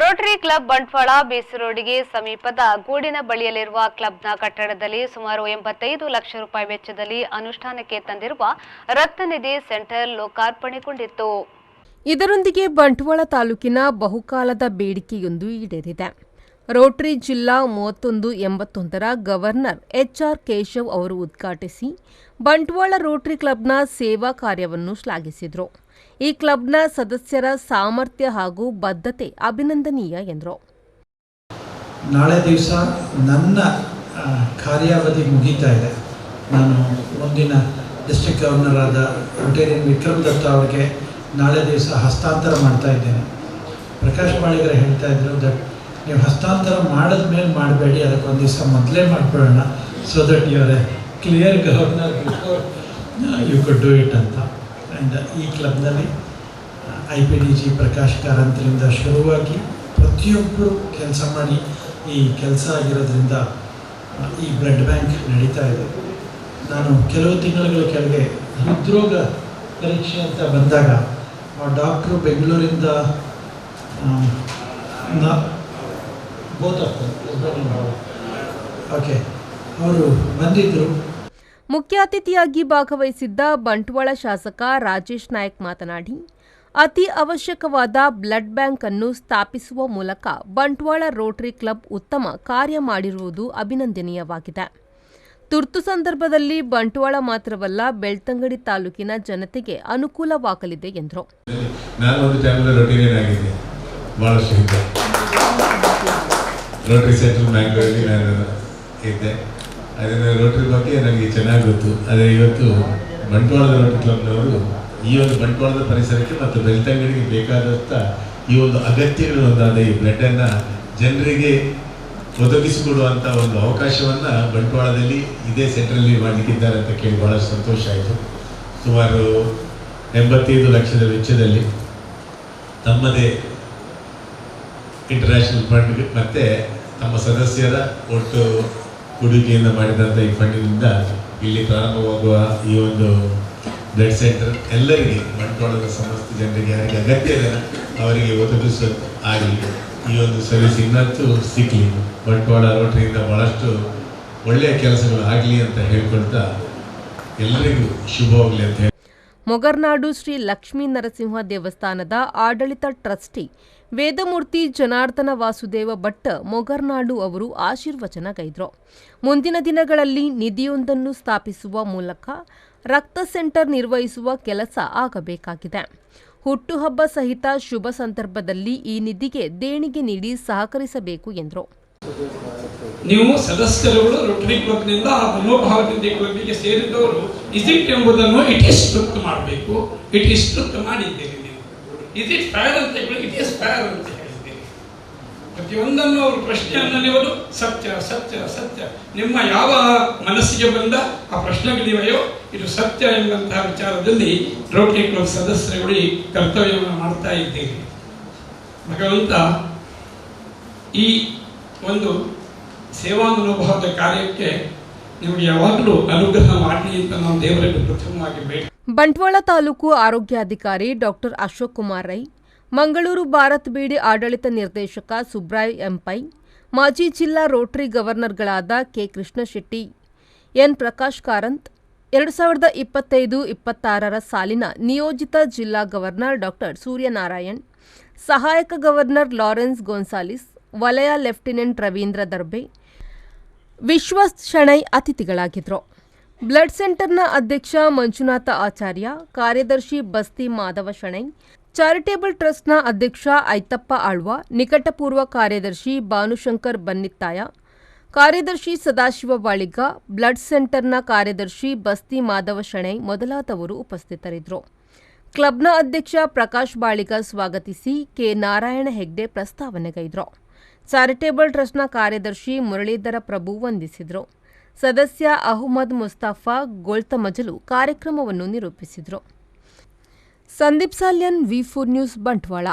Rotary club Bantwal ಬೇಸಿ ರೋಡಿಗೆ ಸಮೀಪದ ಗೂಡಿನ ಬಳಿಯಲ್ಲಿರುವ ಕ್ಲಬ್ನ ಕಟ್ಟಡದಲ್ಲಿ ಸುಮಾರು 85 ಲಕ್ಷ ರೂಪಾಯಿ ವೆಚ್ಚದಲ್ಲಿ ಅನುಷ್ಠಾನಕ್ಕೆ ತಂದಿರುವ ರತ್ನನಿಧಿ ಸೆಂಟರ್ ಲೋಕಾರ್ಪಣೆಗೊಂಡಿತ್ತು. ಇದರೊಂದಿಗೆ ಬಂಟ್ವಾಳ ತಾಲೂಕಿನ ಬಹುಕಾಲದ ಬೇಡಿಕೆಯೊಂದು ಈಡೇರಿದೆ. ರೋಟರಿ ಜಿಲ್ಲಾ 3181ರ ಗವರ್ನರ್ ಎಚ್ಆರ್ ಕೇಶವ್ ಅವರು ಉದ್ಘಾಟಿಸಿ ಬಂಟ್ವಾಳ ರೋಟರಿ ಕ್ಲಬ್ನ ಸೇವಾ ಕಾರ್ಯವನ್ನು ಶ್ಲಾಘಿಸಿದರು. ಈ ಕ್ಲಬ್ನ ಸದಸ್ಯರ ಸಾಮರ್ಥ್ಯ ಹಾಗೂ ಬದ್ಧತೆ ಅಭಿನಂದನೀಯ ಎಂದರು. ನಾಳೆ ದಿವಸ ನನ್ನ ಕಾರ್ಯಾವಧಿ ಮುಗೀತಾ ಇದೆ. ನಾನು ಮುಂದಿನ ಡಿಸ್ಟ್ರಿಕ್ಟ್ ಗವರ್ನರ್ ಆದ ರೋಟೇರಿಯನ್ ವಿಕ್ರಮ್ ದತ್ತ ಅವರಿಗೆ ನಾಳೆ ದಿವಸ ಹಸ್ತಾಂತರ ಮಾಡ್ತಾ ಇದ್ದೇನೆ. ಪ್ರಕಾಶ್ ಬಾಳಿಗರು ಹೇಳ್ತಾ ಇದ್ರು ದಟ್ ನೀವು ಹಸ್ತಾಂತರ ಮಾಡಿದ ಮೇಲೆ ಮಾಡಬೇಡಿ, ಅದಕ್ಕೊಂದು ದಿವಸ ಮೊದಲೇ ಮಾಡಿಬಿಡೋಣ, so that you are a clear governor before you could do it ಅಂತ. ಆ್ಯಂಡ್ ಈ ಕ್ಲಬ್ನಲ್ಲಿ IPDG ಪ್ರಕಾಶ್ ಕಾರಂತರಿಂದ ಶುರುವಾಗಿ ಪ್ರತಿಯೊಬ್ಬರು ಕೆಲಸ ಮಾಡಿ ಈ ಕೆಲಸ ಆಗಿರೋದ್ರಿಂದ ಈ ಬ್ಲಡ್ ಬ್ಯಾಂಕ್ ನಡೀತಾ ಇದೆ. ನಾನು ಕೆಲವು ತಿಂಗಳ ಕೆಳಗೆ ಹೃದ್ರೋಗ ಪರೀಕ್ಷೆ ಅಂತ ಬಂದಾಗ ಆ ಡಾಕ್ಟ್ರು ಬೆಂಗಳೂರಿಂದ ಅವರು ಬಂದಿದ್ದರು. ಮುಖ್ಯ ಅತಿಥಿಯಾಗಿ ಭಾಗವಹಿಸಿದ್ದ ಬಂಟ್ವಾಳ ಶಾಸಕ ರಾಜೇಶ್ ನಾಯ್ಕ್ ಮಾತನಾಡಿ, ಅತಿ ಅವಶ್ಯಕವಾದ ಬ್ಲಡ್ ಬ್ಯಾಂಕ್ ಅನ್ನು ಸ್ಥಾಪಿಸುವ ಮೂಲಕ ಬಂಟ್ವಾಳ ರೋಟರಿ ಕ್ಲಬ್ ಉತ್ತಮ ಕಾರ್ಯ ಮಾಡಿರುವುದು ಅಭಿನಂದನೀಯವಾಗಿದೆ. ತುರ್ತು ಸಂದರ್ಭದಲ್ಲಿ ಬಂಟ್ವಾಳ ಮಾತ್ರವಲ್ಲ, ಬೆಳ್ತಂಗಡಿ ತಾಲೂಕಿನ ಜನತೆಗೆ ಅನುಕೂಲವಾಗಲಿದೆ ಎಂದರು. ರೋಟರಿ ಸೆಂಟ್ರಲ್ ಬ್ಯಾಂಕ್ಗಳಲ್ಲಿ ನಾನು ಇದ್ದೆ. ಅದನ್ನು ರೋಟರಿ ಬಗ್ಗೆ ನನಗೆ ಚೆನ್ನಾಗಿ ಗೊತ್ತು. ಆದರೆ ಇವತ್ತು ಬಂಟ್ವಾಳದ ರೋಟರಿ ಕ್ಲಬ್ನವರು ಈ ಒಂದು ಬಂಟ್ವಾಳದ ಪರಿಸರಕ್ಕೆ ಮತ್ತು ಬೆಳ್ತಂಗಡಿಗೆ ಬೇಕಾದಂಥ ಈ ಒಂದು ಅಗತ್ಯಗಳು ಒಂದಾದ ಈ ಬ್ಲಡ್ಡನ್ನು ಜನರಿಗೆ ಒದಗಿಸಿಕೊಡುವಂಥ ಒಂದು ಅವಕಾಶವನ್ನು ಬಂಟ್ವಾಳದಲ್ಲಿ ಇದೇ ಸೆಂಟ್ರಲ್ಲಿ ಮಾಡಲಿಕ್ಕಿದ್ದಾರೆ ಅಂತ ಕೇಳಿ ಭಾಳ ಸಂತೋಷ ಆಯಿತು. ಸುಮಾರು 85 ಲಕ್ಷದ ವೆಚ್ಚದಲ್ಲಿ ತಮ್ಮದೇ ಇಂಟರ್ನ್ಯಾಷನಲ್ ಫಂಡ್ ಮತ್ತು ತಮ್ಮ ಸದಸ್ಯರ ಒಟ್ಟು ಹೂಡಿಕೆಯಿಂದ ಮಾಡಿದಂಥ ಈ ಫಂಡಿನಿಂದ ಇಲ್ಲಿ ಪ್ರಾರಂಭವಾಗುವ ಈ ಒಂದು ಬ್ಲಡ್ ಸೆಂಟರ್ ಎಲ್ಲರಿಗೆ ಬಂಟ್ವಾಳದ ಸಮಸ್ತ ಜನರಿಗೆ ಯಾರಿಗೆ ಅಗತ್ಯ ಇದೆ ಅವರಿಗೆ ಒದಗಿಸ ಆಗಲಿ, ಈ ಒಂದು ಸರ್ವಿಸ್ ಇನ್ನೂ ಸಿಕ್ಕಲಿ, ಬಂಟ್ವಾಳ ರೋಟರಿಯಿಂದ ಭಾಳಷ್ಟು ಒಳ್ಳೆಯ ಕೆಲಸಗಳು ಆಗಲಿ ಅಂತ ಹೇಳ್ಕೊಳ್ತಾ ಎಲ್ಲರಿಗೂ ಶುಭವಾಗಲಿ ಅಂತ ಹೇಳಿ ಮೊಗರ್ನಾಡು ಶ್ರೀ ಲಕ್ಷ್ಮೀ ನರಸಿಂಹ ದೇವಸ್ಥಾನದ ಆಡಳಿತ ಟ್ರಸ್ಟಿ ವೇದಮೂರ್ತಿ ಜನಾರ್ದನ ವಾಸುದೇವ ಭಟ್ ಮೊಗರ್ನಾಡು ಅವರು ಆಶೀರ್ವಚನಗೈದರು. ಮುಂದಿನ ದಿನಗಳಲ್ಲಿ ನಿಧಿಯೊಂದನ್ನು ಸ್ಥಾಪಿಸುವ ಮೂಲಕ ರಕ್ತ ಸೆಂಟರ್ ನಿರ್ವಹಿಸುವ ಕೆಲಸ ಆಗಬೇಕಾಗಿದೆ. ಹುಟ್ಟುಹಬ್ಬ ಸಹಿತ ಶುಭ ಸಂದರ್ಭದಲ್ಲಿ ಈ ನಿಧಿಗೆ ದೇಣಿಗೆ ನೀಡಿ ಸಹಕರಿಸಬೇಕು ಎಂದರು. ನೀವು ಸದಸ್ಯರುಗಳು ರೋಟರಿ ಕ್ಲಬ್ನಿಂದ ಆ ಮನೋಭಾವದಿಂದ ಕ್ಲಬ್ಗೆ ಸೇರಿದವರು ಇಟ್ ಎಂಬುದನ್ನು ಇಷ್ಟು ಮಾಡಬೇಕು. ಇಷ್ಟು ಮಾಡಿದ್ದೀರಿ ನೀವು. ಇಟ್ ಫೇರ್ ಅಂತ ಹೇಳಿ ಇಟ್ ಈಸ್ ಫೇರ್ ಅಂತ ಹೇಳಿದ್ದೀರಿ. ಪ್ರತಿಯೊಂದನ್ನು ಅವರು ಪ್ರಶ್ನೆಯನ್ನು ನೀವು ಸತ್ಯ ಸತ್ಯ ಸತ್ಯ ನಿಮ್ಮ ಯಾವ ಮನಸ್ಸಿಗೆ ಬಂದ ಆ ಪ್ರಶ್ನೆಗಳಿವೆಯೋ ಇದು ಸತ್ಯ ಎಂಬಂತಹ ವಿಚಾರದಲ್ಲಿ ರೋಟರಿ ಕ್ಲಬ್ ಸದಸ್ಯರುಗಳು ಕರ್ತವ್ಯವನ್ನು ಮಾಡ್ತಾ ಇದ್ದೀರಿ. ಭಗವಂತ ಈ ಒಂದು ಸೇವಾ ಮನೋಭಾವದ ಕಾರ್ಯಕ್ಕೆ ನಿಮಗೆ ಯಾವಾಗಲೂ ಅನುಗ್ರಹ ಮಾಡಲಿ ಅಂತ ನಾವು ದೇವರಲ್ಲಿ ಪ್ರಥಮವಾಗಿ ಬೇಡಿ. ಬಂಟ್ವಾಳ ತಾಲೂಕು ಆರೋಗ್ಯಾಧಿಕಾರಿ ಡಾಕ್ಟರ್ ಅಶೋಕ್ ಕುಮಾರ್ ರೈ, ಮಂಗಳೂರು ಭಾರತ್ ಬೀಡಿ ಆಡಳಿತ ನಿರ್ದೇಶಕ ಸುಬ್ರಾಯ್ ಎಂಪೈ, ಮಾಜಿ ಜಿಲ್ಲಾ Rotary ಗವರ್ನರ್ಗಳಾದ K Krishnashetty, N Prakash Karanth, 2025-26ರ ಸಾಲಿನ ನಿಯೋಜಿತ ಜಿಲ್ಲಾ ಗವರ್ನರ್ ಡಾಕ್ಟರ್ ಸೂರ್ಯನಾರಾಯಣ್, ಸಹಾಯಕ ಗವರ್ನರ್ ಲಾರೆನ್ಸ್ ಗೋನ್ಸಾಲಿಸ್, ವಲಯ ಲೆಫ್ಟಿನೆಂಟ್ ರವೀಂದ್ರ ದರ್ಬೆ, ವಿಶ್ವಾಸ್ ಶೆಣೈ ಅತಿಥಿಗಳಾಗಿದ್ದರು. ಬ್ಲಡ್ ಸೆಂಟರ್ನ ಅಧ್ಯಕ್ಷ ಮಂಜುನಾಥ ಆಚಾರ್ಯ, ಕಾರ್ಯದರ್ಶಿ ಬಸ್ತಿ ಮಾಧವ ಶೆಣೈ, ಚಾರಿಟೇಬಲ್ ಟ್ರಸ್ಟ್ನ ಅಧ್ಯಕ್ಷ ಐತಪ್ಪ ಆಳ್ವ, ನಿಕಟಪೂರ್ವ ಕಾರ್ಯದರ್ಶಿ ಭಾನುಶಂಕರ್ ಬನ್ನಿತ್ತಾಯ, ಕಾರ್ಯದರ್ಶಿ ಸದಾಶಿವ ಬಾಳಿಗ, ಬ್ಲಡ್ ಸೆಂಟರ್ನ ಕಾರ್ಯದರ್ಶಿ ಬಸ್ತಿ ಮಾಧವ ಶೆಣೈ ಮೊದಲಾದವರು ಉಪಸ್ಥಿತರಿದ್ದರು. ಕ್ಲಬ್ನ ಅಧ್ಯಕ್ಷ ಪ್ರಕಾಶ್ ಬಾಳಿಗ ಸ್ವಾಗತಿಸಿ ಕೆ ನಾರಾಯಣ ಹೆಗ್ಡೆ ಪ್ರಸ್ತಾವನೆಗೈದರು. ಚಾರಿಟೇಬಲ್ ಟ್ರಸ್ಟ್ನ ಕಾರ್ಯದರ್ಶಿ ಮುರಳೀಧರ ಪ್ರಭು ವಂದಿಸಿದರು. ಸದಸ್ಯ ಅಹ್ಮದ್ ಮುಸ್ತಫಾ ಗೋಳ್ತಮಜಲು ಕಾರ್ಯಕ್ರಮವನ್ನು ನಿರೂಪಿಸಿದರು. ಸಂದೀಪ್ ಸಾಲ್ಯನ್, ವಿ4 ನ್ಯೂಸ್, ಬಂಟ್ವಾಳ.